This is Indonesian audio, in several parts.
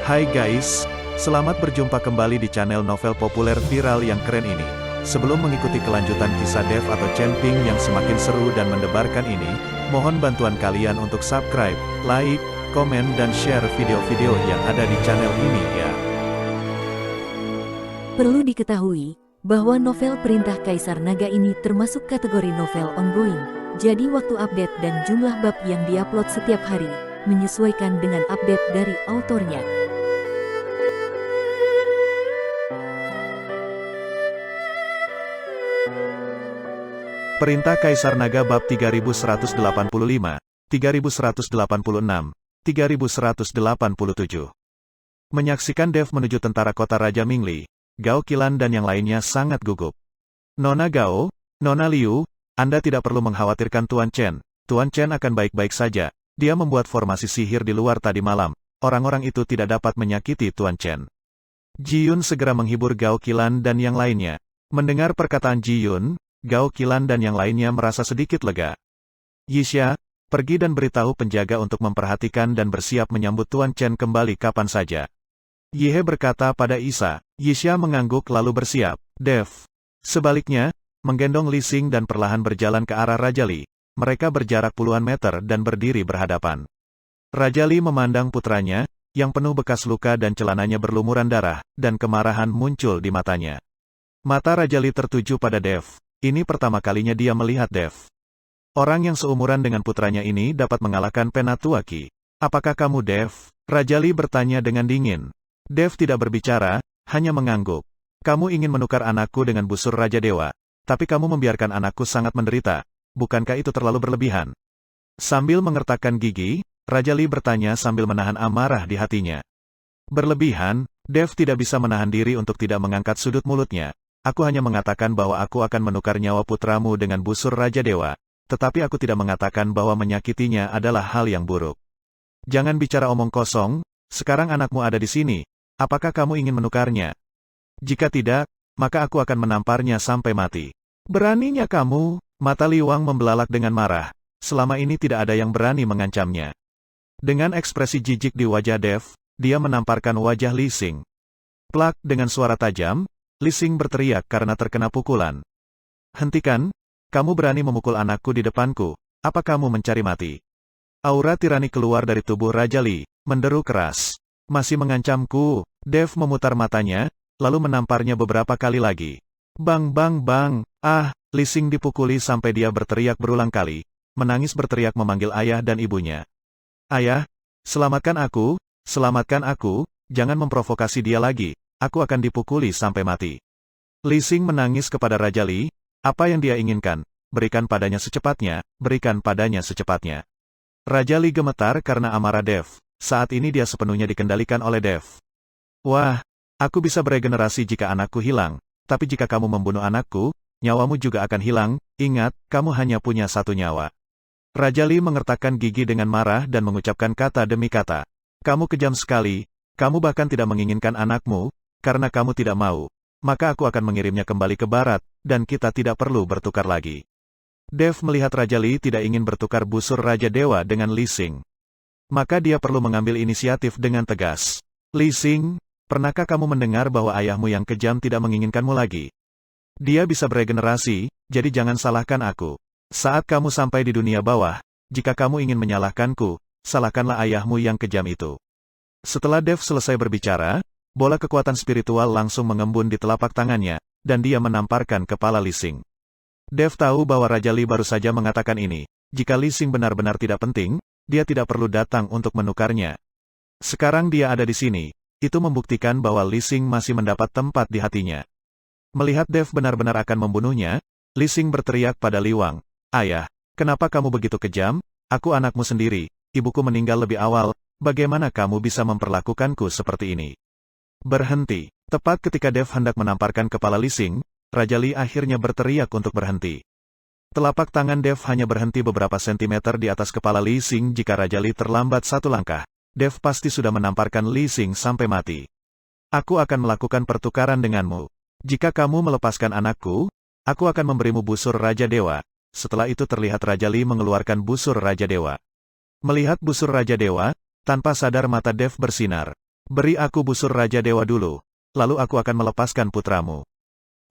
Hai guys, selamat berjumpa kembali di channel novel populer viral yang keren ini. Sebelum mengikuti kelanjutan kisah Dev atau Chen Ping yang semakin seru dan mendebarkan ini, mohon bantuan kalian untuk subscribe, like, komen dan share video-video yang ada di channel ini ya. Perlu diketahui, bahwa novel Perintah Kaisar Naga ini termasuk kategori novel ongoing, jadi waktu update dan jumlah bab yang diupload setiap hari, menyesuaikan dengan update dari autornya. Perintah Kaisar Naga bab 3185, 3186, 3187. Menyaksikan Dev menuju tentara kota Raja Mingli, Gao Qilan dan yang lainnya sangat gugup. Nona Gao, Nona Liu, Anda tidak perlu mengkhawatirkan Tuan Chen. Tuan Chen akan baik-baik saja. Dia membuat formasi sihir di luar tadi malam. Orang-orang itu tidak dapat menyakiti Tuan Chen. Ji Yun segera menghibur Gao Qilan dan yang lainnya. Mendengar perkataan Ji Yun, Gao Qilan dan yang lainnya merasa sedikit lega. Yixia, pergi dan beritahu penjaga untuk memperhatikan dan bersiap menyambut Tuan Chen kembali kapan saja. Yihe berkata pada Isa. Yixia mengangguk lalu bersiap. Dev. Sebaliknya, menggendong Li Xing dan perlahan berjalan ke arah Raja Li. Mereka berjarak puluhan meter dan berdiri berhadapan. Raja Li memandang putranya, yang penuh bekas luka dan celananya berlumuran darah, dan kemarahan muncul di matanya. Mata Raja Li tertuju pada Dev. Ini pertama kalinya dia melihat Dev. Orang yang seumuran dengan putranya ini dapat mengalahkan Penatuaki. Apakah kamu Dev? Raja Li bertanya dengan dingin. Dev tidak berbicara, hanya mengangguk. Kamu ingin menukar anakku dengan busur Raja Dewa, tapi kamu membiarkan anakku sangat menderita. Bukankah itu terlalu berlebihan? Sambil mengertakkan gigi, Raja Li bertanya sambil menahan amarah di hatinya. Berlebihan? Dev tidak bisa menahan diri untuk tidak mengangkat sudut mulutnya. Aku hanya mengatakan bahwa aku akan menukar nyawa putramu dengan busur Raja Dewa, tetapi aku tidak mengatakan bahwa menyakitinya adalah hal yang buruk. Jangan bicara omong kosong, sekarang anakmu ada di sini. Apakah kamu ingin menukarnya? Jika tidak, maka aku akan menamparnya sampai mati. Beraninya kamu? Mata Li Wang membelalak dengan marah. Selama ini tidak ada yang berani mengancamnya. Dengan ekspresi jijik di wajah Dev, dia menamparkan wajah Li Xing. Plak, dengan suara tajam, Li Xing berteriak karena terkena pukulan. Hentikan, kamu berani memukul anakku di depanku, apa kamu mencari mati? Aura tirani keluar dari tubuh Raja Li, menderu keras. Masih mengancamku? Dev memutar matanya, lalu menamparnya beberapa kali lagi. Bang bang bang, Li Xing dipukuli sampai dia berteriak berulang kali, menangis berteriak memanggil ayah dan ibunya. Ayah, selamatkan aku, jangan memprovokasi dia lagi. Aku akan dipukuli sampai mati. Li Xing menangis kepada Raja Li, apa yang dia inginkan, berikan padanya secepatnya, berikan padanya secepatnya. Raja Li gemetar karena amarah Dev, saat ini dia sepenuhnya dikendalikan oleh Dev. Wah, aku bisa beregenerasi jika anakku hilang, tapi jika kamu membunuh anakku, nyawamu juga akan hilang, ingat, kamu hanya punya satu nyawa. Raja Li mengertakkan gigi dengan marah dan mengucapkan kata demi kata. Kamu kejam sekali, kamu bahkan tidak menginginkan anakmu. Karena kamu tidak mau, maka aku akan mengirimnya kembali ke barat, dan kita tidak perlu bertukar lagi. Dev melihat Raja Li tidak ingin bertukar busur Raja Dewa dengan Li Xing. Maka dia perlu mengambil inisiatif dengan tegas. Li Xing, pernahkah kamu mendengar bahwa ayahmu yang kejam tidak menginginkanmu lagi? Dia bisa beregenerasi, jadi jangan salahkan aku. Saat kamu sampai di dunia bawah, jika kamu ingin menyalahkanku, salahkanlah ayahmu yang kejam itu. Setelah Dev selesai berbicara, bola kekuatan spiritual langsung mengembun di telapak tangannya, dan dia menamparkan kepala Li Xing. Dev tahu bahwa Raja Li baru saja mengatakan ini, jika Li Xing benar-benar tidak penting, dia tidak perlu datang untuk menukarnya. Sekarang dia ada di sini, itu membuktikan bahwa Li Xing masih mendapat tempat di hatinya. Melihat Dev benar-benar akan membunuhnya, Li Xing berteriak pada Li Wang, Ayah, kenapa kamu begitu kejam? Aku anakmu sendiri, ibuku meninggal lebih awal, bagaimana kamu bisa memperlakukanku seperti ini? Berhenti. Tepat ketika Dev hendak menamparkan kepala Li Xing, Raja Li akhirnya berteriak untuk berhenti. Telapak tangan Dev hanya berhenti beberapa sentimeter di atas kepala Li Xing. Jika Raja Li terlambat satu langkah, Dev pasti sudah menamparkan Li Xing sampai mati. Aku akan melakukan pertukaran denganmu. Jika kamu melepaskan anakku, aku akan memberimu busur Raja Dewa. Setelah itu terlihat Raja Li mengeluarkan busur Raja Dewa. Melihat busur Raja Dewa, tanpa sadar mata Dev bersinar. Beri aku busur Raja Dewa dulu, lalu aku akan melepaskan putramu.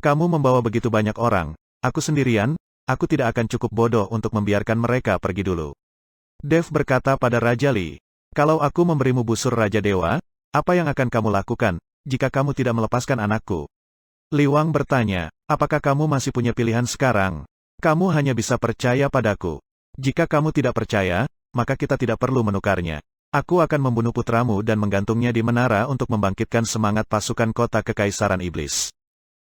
Kamu membawa begitu banyak orang, aku sendirian, aku tidak akan cukup bodoh untuk membiarkan mereka pergi dulu. Dev berkata pada Raja Li, kalau aku memberimu busur Raja Dewa, apa yang akan kamu lakukan, jika kamu tidak melepaskan anakku? Li Wang bertanya, apakah kamu masih punya pilihan sekarang? Kamu hanya bisa percaya padaku. Jika kamu tidak percaya, maka kita tidak perlu menukarnya. Aku akan membunuh putramu dan menggantungnya di menara untuk membangkitkan semangat pasukan kota Kekaisaran Iblis.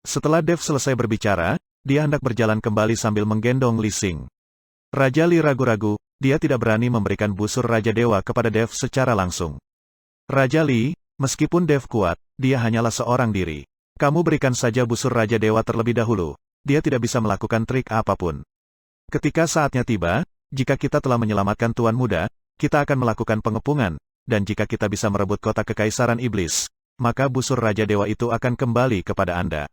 Setelah Dev selesai berbicara, dia hendak berjalan kembali sambil menggendong Li Xing. Raja Li ragu-ragu, dia tidak berani memberikan busur Raja Dewa kepada Dev secara langsung. Raja Li, meskipun Dev kuat, dia hanyalah seorang diri. Kamu berikan saja busur Raja Dewa terlebih dahulu, dia tidak bisa melakukan trik apapun. Ketika saatnya tiba, jika kita telah menyelamatkan Tuan Muda, kita akan melakukan pengepungan, dan jika kita bisa merebut kota Kekaisaran Iblis, maka busur Raja Dewa itu akan kembali kepada Anda.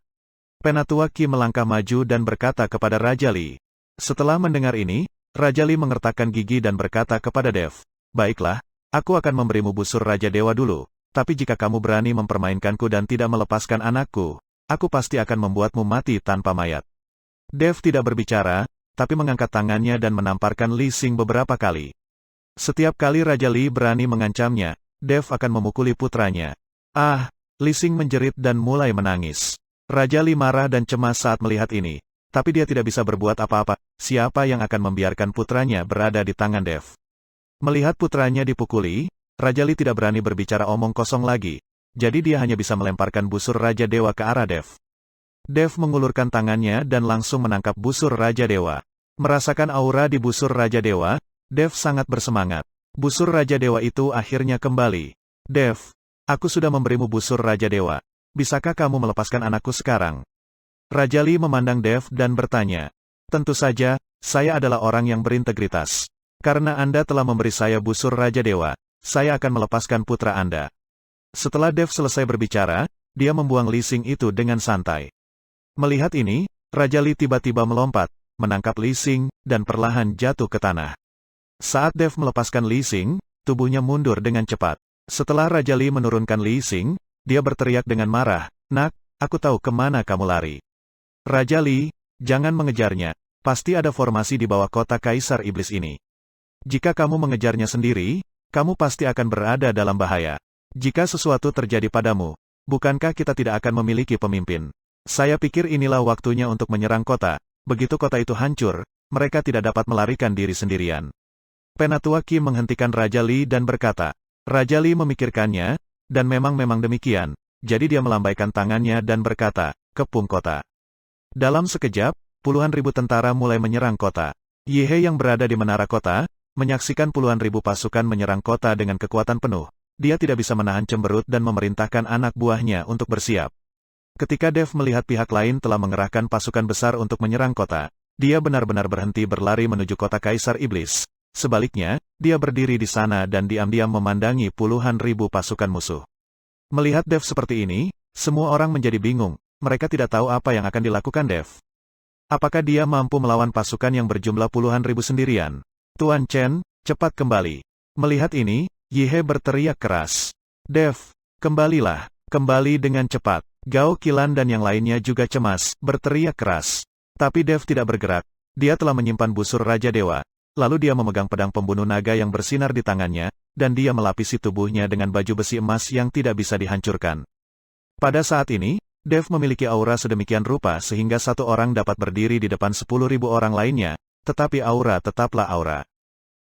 Penatua Qi melangkah maju dan berkata kepada Raja Li. Setelah mendengar ini, Raja Li mengertakkan gigi dan berkata kepada Dev, baiklah, aku akan memberimu busur Raja Dewa dulu, tapi jika kamu berani mempermainkanku dan tidak melepaskan anakku, aku pasti akan membuatmu mati tanpa mayat. Dev tidak berbicara, tapi mengangkat tangannya dan menamparkan Li Xing beberapa kali. Setiap kali Raja Li berani mengancamnya, Dev akan memukuli putranya. Ah, Li Xing menjerit dan mulai menangis. Raja Li marah dan cemas saat melihat ini, tapi dia tidak bisa berbuat apa-apa, siapa yang akan membiarkan putranya berada di tangan Dev. Melihat putranya dipukuli, Raja Li tidak berani berbicara omong kosong lagi, jadi dia hanya bisa melemparkan busur Raja Dewa ke arah Dev. Dev mengulurkan tangannya dan langsung menangkap busur Raja Dewa. Merasakan aura di busur Raja Dewa, Dev sangat bersemangat. Busur Raja Dewa itu akhirnya kembali. Dev, aku sudah memberimu busur Raja Dewa. Bisakah kamu melepaskan anakku sekarang? Raja Li memandang Dev dan bertanya. Tentu saja, saya adalah orang yang berintegritas. Karena Anda telah memberi saya busur Raja Dewa, saya akan melepaskan putra Anda. Setelah Dev selesai berbicara, dia membuang Li Xing itu dengan santai. Melihat ini, Raja Li tiba-tiba melompat, menangkap Li Xing, dan perlahan jatuh ke tanah. Saat Dev melepaskan Li Xing, tubuhnya mundur dengan cepat. Setelah Raja Li menurunkan Li Xing, dia berteriak dengan marah, "Nak, aku tahu kemana kamu lari. Raja Li, jangan mengejarnya, pasti ada formasi di bawah kota Kaisar Iblis ini. Jika kamu mengejarnya sendiri, kamu pasti akan berada dalam bahaya. Jika sesuatu terjadi padamu, bukankah kita tidak akan memiliki pemimpin? Saya pikir inilah waktunya untuk menyerang kota, begitu kota itu hancur, mereka tidak dapat melarikan diri sendirian." Penatua Qi menghentikan Raja Li dan berkata, Raja Li memikirkannya, dan memang demikian, jadi dia melambaikan tangannya dan berkata, kepung kota. Dalam sekejap, puluhan ribu tentara mulai menyerang kota. Ye He yang berada di menara kota, menyaksikan puluhan ribu pasukan menyerang kota dengan kekuatan penuh. Dia tidak bisa menahan cemberut dan memerintahkan anak buahnya untuk bersiap. Ketika Dev melihat pihak lain telah mengerahkan pasukan besar untuk menyerang kota, dia benar-benar berhenti berlari menuju kota Kaisar Iblis. Sebaliknya, dia berdiri di sana dan diam-diam memandangi puluhan ribu pasukan musuh. Melihat Dev seperti ini, semua orang menjadi bingung, mereka tidak tahu apa yang akan dilakukan Dev. Apakah dia mampu melawan pasukan yang berjumlah puluhan ribu sendirian? Tuan Chen, cepat kembali. Melihat ini, Ye He berteriak keras. Dev, kembalilah, kembali dengan cepat. Gao Qilan dan yang lainnya juga cemas, berteriak keras. Tapi Dev tidak bergerak, dia telah menyimpan busur Raja Dewa. Lalu dia memegang pedang pembunuh naga yang bersinar di tangannya, dan dia melapisi tubuhnya dengan baju besi emas yang tidak bisa dihancurkan. Pada saat ini, Dev memiliki aura sedemikian rupa sehingga satu orang dapat berdiri di depan 10.000 orang lainnya, tetapi aura tetaplah aura.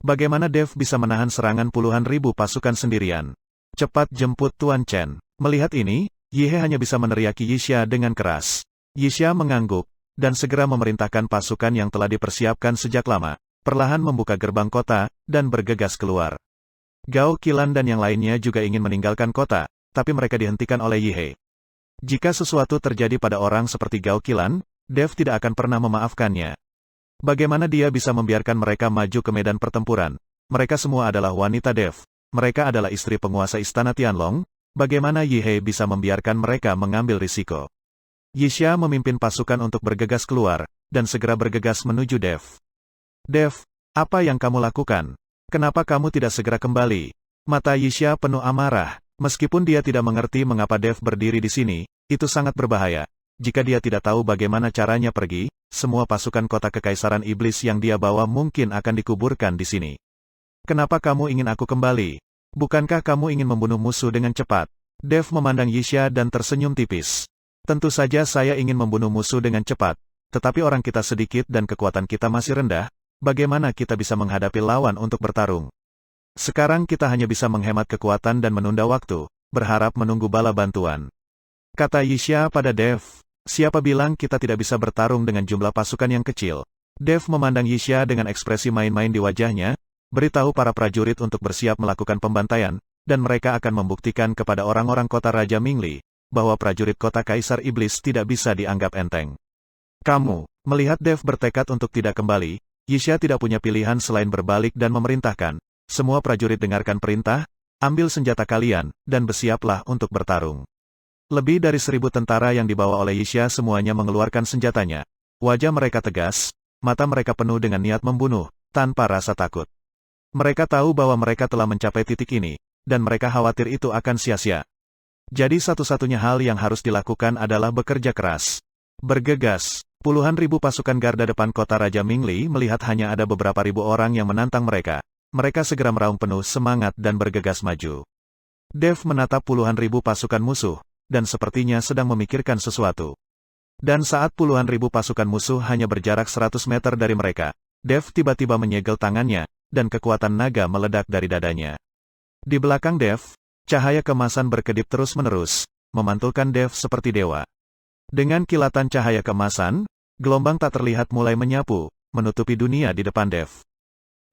Bagaimana Dev bisa menahan serangan puluhan ribu pasukan sendirian? Cepat jemput Tuan Chen. Melihat ini, Ye He hanya bisa meneriaki Yixia dengan keras. Yixia mengangguk, dan segera memerintahkan pasukan yang telah dipersiapkan sejak lama, perlahan membuka gerbang kota, dan bergegas keluar. Gao Qilan dan yang lainnya juga ingin meninggalkan kota, tapi mereka dihentikan oleh Ye He. Jika sesuatu terjadi pada orang seperti Gao Qilan, Dev tidak akan pernah memaafkannya. Bagaimana dia bisa membiarkan mereka maju ke medan pertempuran? Mereka semua adalah wanita Dev. Mereka adalah istri penguasa istana Tianlong. Bagaimana Ye He bisa membiarkan mereka mengambil risiko? Yixia memimpin pasukan untuk bergegas keluar, dan segera bergegas menuju Dev. Dev, apa yang kamu lakukan? Kenapa kamu tidak segera kembali? Mata Yixia penuh amarah. Meskipun dia tidak mengerti mengapa Dev berdiri di sini, itu sangat berbahaya. Jika dia tidak tahu bagaimana caranya pergi, semua pasukan kota kekaisaran iblis yang dia bawa mungkin akan dikuburkan di sini. Kenapa kamu ingin aku kembali? Bukankah kamu ingin membunuh musuh dengan cepat? Dev memandang Yisha dan tersenyum tipis. Tentu saja saya ingin membunuh musuh dengan cepat, tetapi orang kita sedikit dan kekuatan kita masih rendah, bagaimana kita bisa menghadapi lawan untuk bertarung? Sekarang kita hanya bisa menghemat kekuatan dan menunda waktu, berharap menunggu bala bantuan. Kata Yisha pada Dev, siapa bilang kita tidak bisa bertarung dengan jumlah pasukan yang kecil? Dev memandang Yisha dengan ekspresi main-main di wajahnya, beritahu para prajurit untuk bersiap melakukan pembantaian, dan mereka akan membuktikan kepada orang-orang kota Raja Mingli, bahwa prajurit kota Kaisar Iblis tidak bisa dianggap enteng. Kamu, melihat Dev bertekad untuk tidak kembali, Yisha tidak punya pilihan selain berbalik dan memerintahkan, semua prajurit dengarkan perintah, ambil senjata kalian, dan bersiaplah untuk bertarung. Lebih dari 1.000 tentara yang dibawa oleh Yisha semuanya mengeluarkan senjatanya. Wajah mereka tegas, mata mereka penuh dengan niat membunuh, tanpa rasa takut. Mereka tahu bahwa mereka telah mencapai titik ini, dan mereka khawatir itu akan sia-sia. Jadi satu-satunya hal yang harus dilakukan adalah bekerja keras. Bergegas, puluhan ribu pasukan garda depan kota Raja Mingli melihat hanya ada beberapa ribu orang yang menantang mereka. Mereka segera meraung penuh semangat dan bergegas maju. Dev menatap puluhan ribu pasukan musuh, dan sepertinya sedang memikirkan sesuatu. Dan saat puluhan ribu pasukan musuh hanya berjarak 100 meter dari mereka, Dev tiba-tiba menyegel tangannya, dan kekuatan naga meledak dari dadanya. Di belakang Dev, cahaya kemasan berkedip terus-menerus, memantulkan Dev seperti dewa. Dengan kilatan cahaya kemasan, gelombang tak terlihat mulai menyapu, menutupi dunia di depan Dev.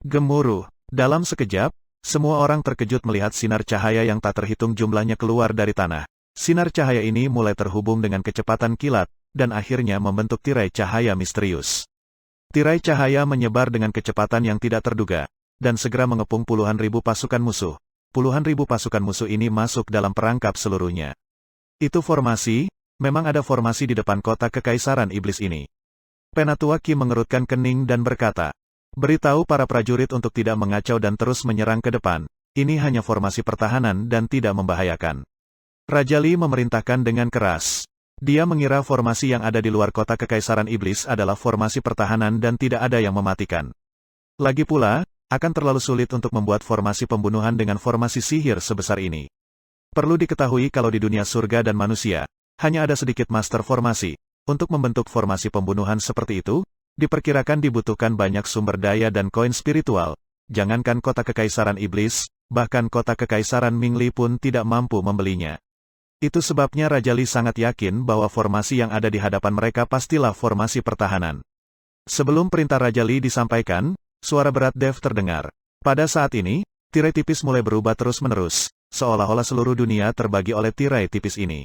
Gemuruh, dalam sekejap, semua orang terkejut melihat sinar cahaya yang tak terhitung jumlahnya keluar dari tanah. Sinar cahaya ini mulai terhubung dengan kecepatan kilat, dan akhirnya membentuk tirai cahaya misterius. Tirai cahaya menyebar dengan kecepatan yang tidak terduga, dan segera mengepung puluhan ribu pasukan musuh. Puluhan ribu pasukan musuh ini masuk dalam perangkap seluruhnya. Itu formasi, memang ada formasi di depan kota kekaisaran iblis ini. Penatua Qi mengerutkan kening dan berkata, beritahu para prajurit untuk tidak mengacau dan terus menyerang ke depan, ini hanya formasi pertahanan dan tidak membahayakan. Raja Li memerintahkan dengan keras. Dia mengira formasi yang ada di luar kota kekaisaran iblis adalah formasi pertahanan dan tidak ada yang mematikan. Lagi pula, akan terlalu sulit untuk membuat formasi pembunuhan dengan formasi sihir sebesar ini. Perlu diketahui kalau di dunia surga dan manusia, hanya ada sedikit master formasi. Untuk membentuk formasi pembunuhan seperti itu, diperkirakan dibutuhkan banyak sumber daya dan koin spiritual. Jangankan kota kekaisaran iblis, bahkan kota kekaisaran Mingli pun tidak mampu membelinya. Itu sebabnya Raja Li sangat yakin bahwa formasi yang ada di hadapan mereka pastilah formasi pertahanan. Sebelum perintah Raja Li disampaikan, suara berat Dev terdengar. Pada saat ini, tirai tipis mulai berubah terus-menerus, seolah-olah seluruh dunia terbagi oleh tirai tipis ini.